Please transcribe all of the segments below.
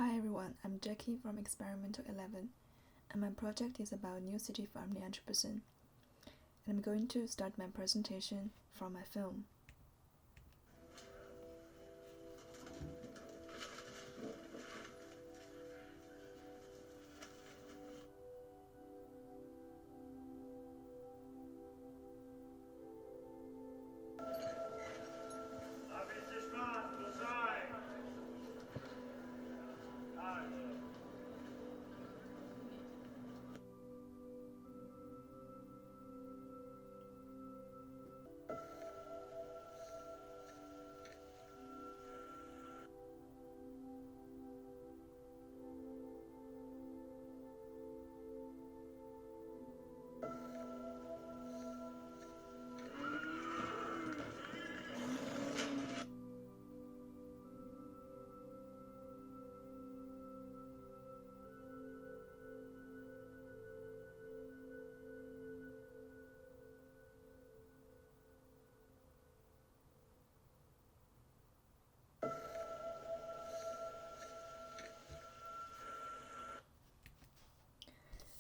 Hi everyone, I'm Jackie from Experimental 11, and my project is about new city farm near Anthropocene. And I'm going to start my presentation from my film.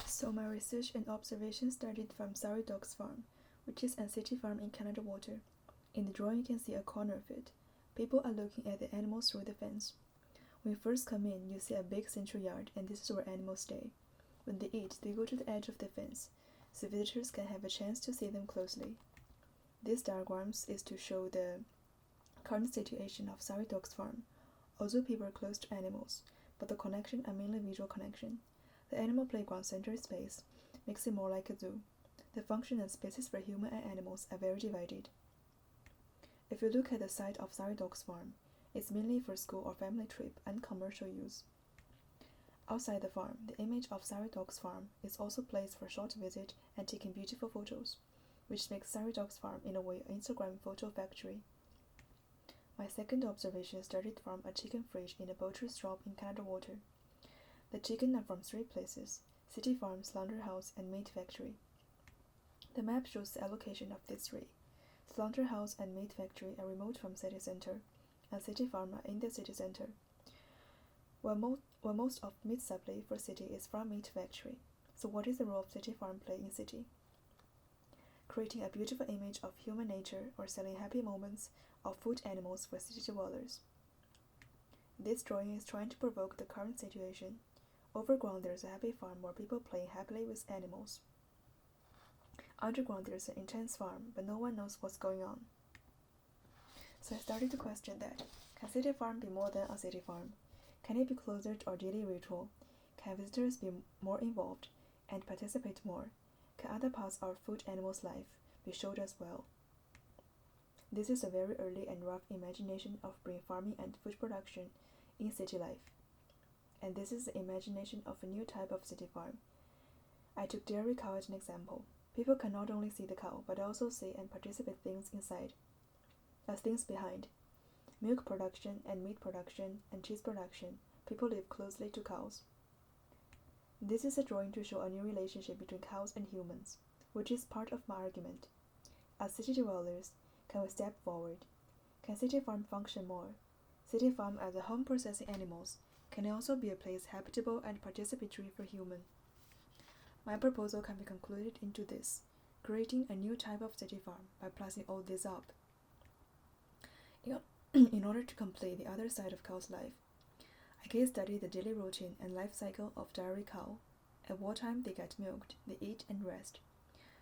So my research and observation started from Sorry Dog's farm, which is a city farm in Canada Water. In the drawing you can see a corner of it. People are looking at the animals through the fence. When you first come in, you see a big central yard, and this is where animals stay. When they eat, they go to the edge of the fence, so visitors can have a chance to see them closely. This diagram is to show the current situation of Sorry Dog's farm. Although people are close to animals, but the connection are mainly visual connection. The animal playground center space makes it more like a zoo. The function and spaces for human and animals are very divided. If you look at the site of Sorry Dog's farm, it's mainly for school or family trip and commercial use. Outside the farm, the image of Sorry Dog's farm is also placed for short visit and taking beautiful photos, which makes Sorry Dog's farm in a way an Instagram photo factory. My second observation started from a chicken fridge in a poultry shop in Canada Water. The chicken are from three places: city farm, slaughterhouse, and meat factory. The map shows the allocation of these three. Slaughterhouse and meat factory are remote from city center, and city farm are in the city center. While most of meat supply for city is from meat factory. So what is the role of city farm play in city? Creating a beautiful image of human nature or selling happy moments of food animals for city dwellers. This drawing is trying to provoke the current situation. Overground there is a happy farm where people play happily with animals. Underground there is an intense farm, but no one knows what's going on. So I started to question that. Can city farm be more than a city farm? Can it be closer to our daily ritual? Can visitors be more involved and participate more? Can other parts of our food animals' life be showed as well? This is a very early and rough imagination of bring farming and food production in city life. And this is the imagination of a new type of city farm. I took dairy cow as an example. People can not only see the cow, but also see and participate things inside, as things behind. Milk production and meat production and cheese production, people live closely to cows. This is a drawing to show a new relationship between cows and humans, which is part of my argument. As city dwellers, can we step forward? Can city farm function more? City farm as a home processing animals can also be a place habitable and participatory for humans. My proposal can be concluded into this: creating a new type of city farm by placing all this up. In order to complete the other side of cow's life, I case study the daily routine and life cycle of dairy cow. At what time they get milked, they eat and rest.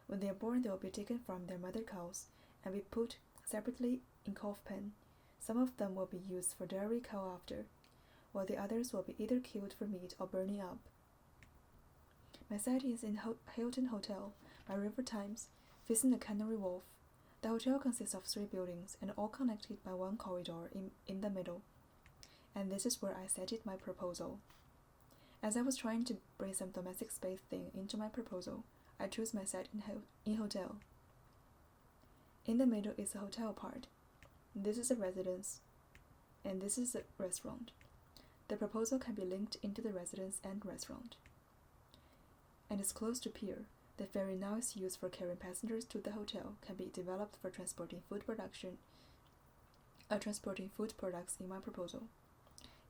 When they are born, they will be taken from their mother cows and be put separately in calf pen. Some of them will be used for dairy cow after, while the others will be either killed for meat or burning up. My site is in Hilton Hotel by River Thames, facing the Canary Wharf. The hotel consists of 3 buildings and all connected by one corridor in the middle. And this is where I set my proposal. As I was trying to bring some domestic space thing into my proposal, I chose my site in hotel. In the middle is the hotel part. This is a residence, and this is a restaurant. The proposal can be linked into the residence and restaurant. And it's close to pier. The ferry now is used for carrying passengers to the hotel, can be developed for transporting food products in my proposal.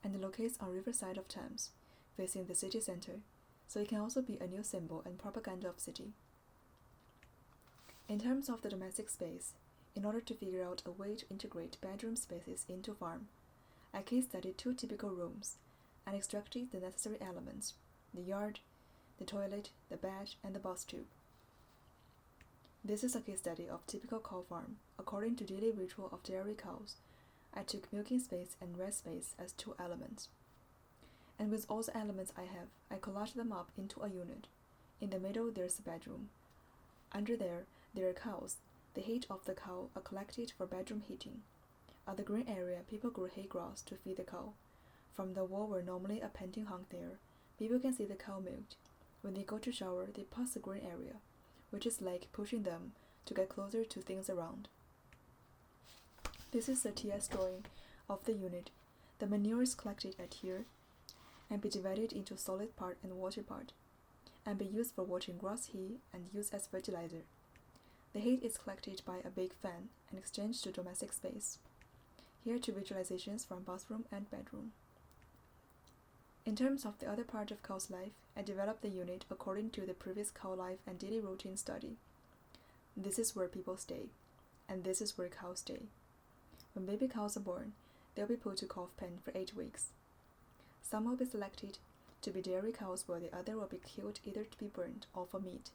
and locates on riverside of Thames, facing the city center, so it can also be a new symbol and propaganda of city. In terms of the domestic space, in order to figure out a way to integrate bedroom spaces into farm, I case studied 2 typical rooms and extracted the necessary elements: the yard, the toilet, the bed, and the bus tube. This is a case study of typical cow farm. According to daily ritual of dairy cows, I took milking space and rest space as 2 elements. And with all the elements I have, I collaged them up into a unit. In the middle there's a bedroom. Under there are cows. The heat of the cow are collected for bedroom heating. At the green area, people grow hay grass to feed the cow. From the wall where normally a painting hung there, people can see the cow milked. When they go to shower, they pass the green area, which is like pushing them to get closer to things around. This is the TS drawing of the unit. The manure is collected at here and be divided into solid part and water part, and be used for watering grass hay and used as fertilizer. The heat is collected by a big fan and exchanged to domestic space. Here are 2 visualizations from bathroom and bedroom. In terms of the other part of cow's life, I developed the unit according to the previous cow life and daily routine study. This is where people stay, and this is where cows stay. When baby cows are born, they'll be put to calf pen for 8 weeks. Some will be selected to be dairy cows, while the other will be killed either to be burned or for meat.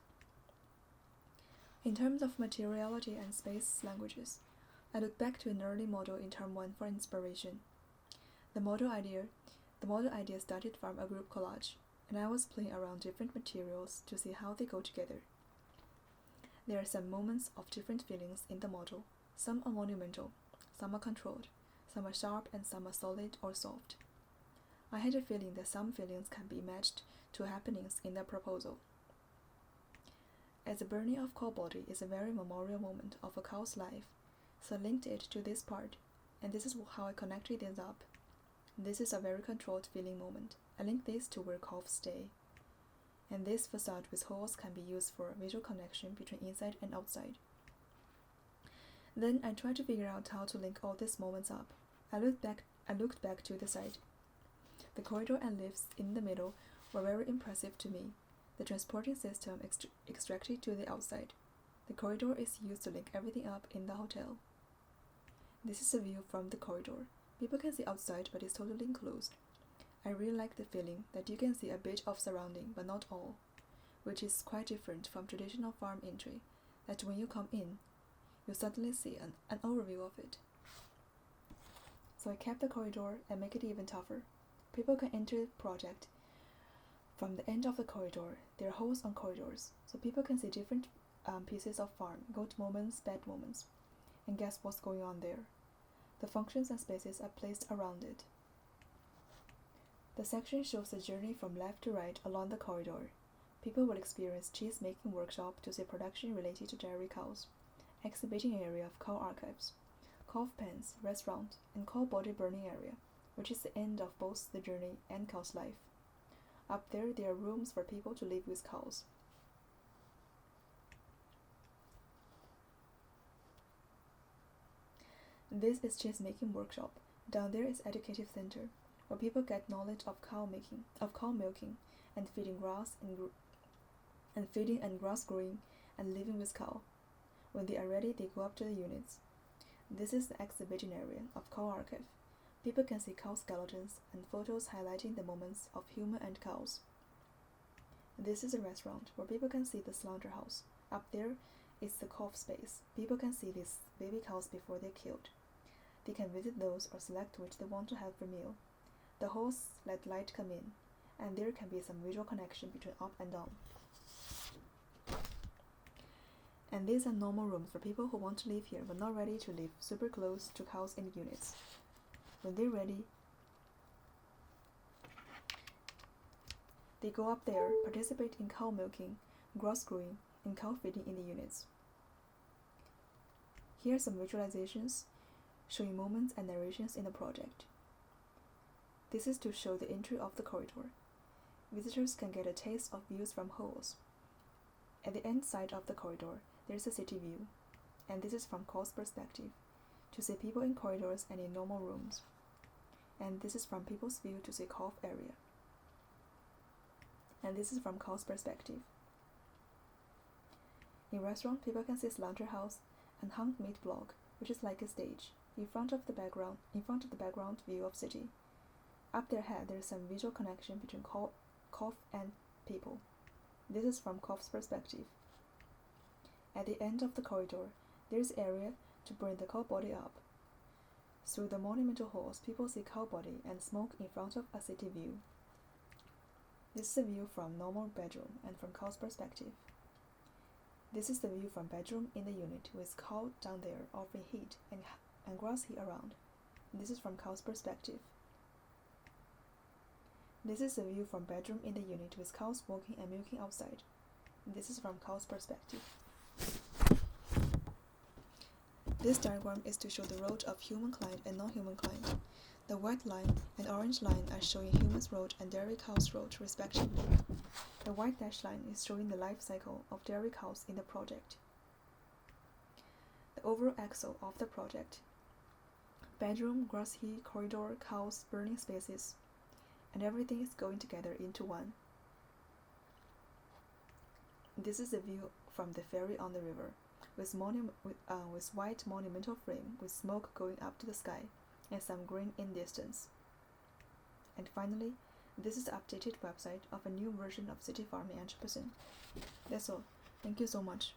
In terms of materiality and space languages, I look back to an early model in term 1 for inspiration. The model idea started from a group collage, and I was playing around different materials to see how they go together. There are some moments of different feelings in the model. Some are monumental, some are controlled, some are sharp, and some are solid or soft. I had a feeling that some feelings can be matched to happenings in the proposal. As the burning of cow body is a very memorial moment of a cow's life, so I linked it to this part, and this is how I connected this up. This is a very controlled feeling moment. I link this to where cows stay. And this facade with holes can be used for a visual connection between inside and outside. Then I tried to figure out how to link all these moments up. I looked back to the side. The corridor and lifts in the middle were very impressive to me. The transporting system extracted to the outside. The corridor is used to link everything up in the hotel. This is a view from the corridor. People can see outside, but it's totally enclosed. I really like the feeling that you can see a bit of surrounding, but not all, which is quite different from traditional farm entry, that when you come in, you suddenly see an overview of it. So I kept the corridor and make it even tougher. People can enter the project from the end of the corridor. There are holes on corridors, so people can see different pieces of farm, good moments, bad moments, and guess what's going on there. The functions and spaces are placed around it. The section shows the journey from left to right along the corridor. People will experience cheese-making workshop to see production related to dairy cows, exhibiting area of cow archives, calf pens, restaurant, and cow body burning area, which is the end of both the journey and cow's life. Up there are rooms for people to live with cows. This is cheese-making workshop. Down there is educative center, where people get knowledge of cow milking, and feeding and grass growing, and living with cow. When they are ready, they go up to the units. This is the exhibition area of cow archive. People can see cow skeletons and photos highlighting the moments of human and cows. This is a restaurant where people can see the slaughterhouse. Up there is the calf space. People can see these baby cows before they're killed. They can visit those or select which they want to have for meal. The hosts let light come in, and there can be some visual connection between up and down. And these are normal rooms for people who want to live here but not ready to live super close to cows in units. When they're ready, they go up there, participate in cow milking, grass growing, and cow feeding in the units. Here are some visualizations showing moments and narrations in the project. This is to show the entry of the corridor. Visitors can get a taste of views from holes. At the end side of the corridor, there is a city view, and this is from cow's perspective, to see people in corridors and in normal rooms. And this is from people's view to the Cove area. And this is from Cove's perspective. In restaurant, people can see slaughterhouse and hung meat block, which is like a stage, in front of the background view of city. Up their head, there is some visual connection between Cove and people. This is from Cove's perspective. At the end of the corridor, there is area to bring the cow body up. Through the monumental halls, people see cow body and smoke in front of a city view. This is a view from normal bedroom and from Cow's perspective. This is the view from bedroom in the unit with cow down there offering heat and grass heat around. This is from Cow's perspective. This is the view from bedroom in the unit with cows walking and milking outside. This is from Cow's perspective. This diagram is to show the road of human client and non-human client. The white line and orange line are showing humans' road and dairy cows' road respectively. The white dashed line is showing the life cycle of dairy cows in the project. The overall axle of the project: bedroom, grass heat, corridor, cows, burning spaces, and everything is going together into one. This is the view from the ferry on the river, with white monumental frame with smoke going up to the sky and some green in distance. And finally, this is the updated website of a new version of City Farming Anthropocene. That's all. Thank you so much.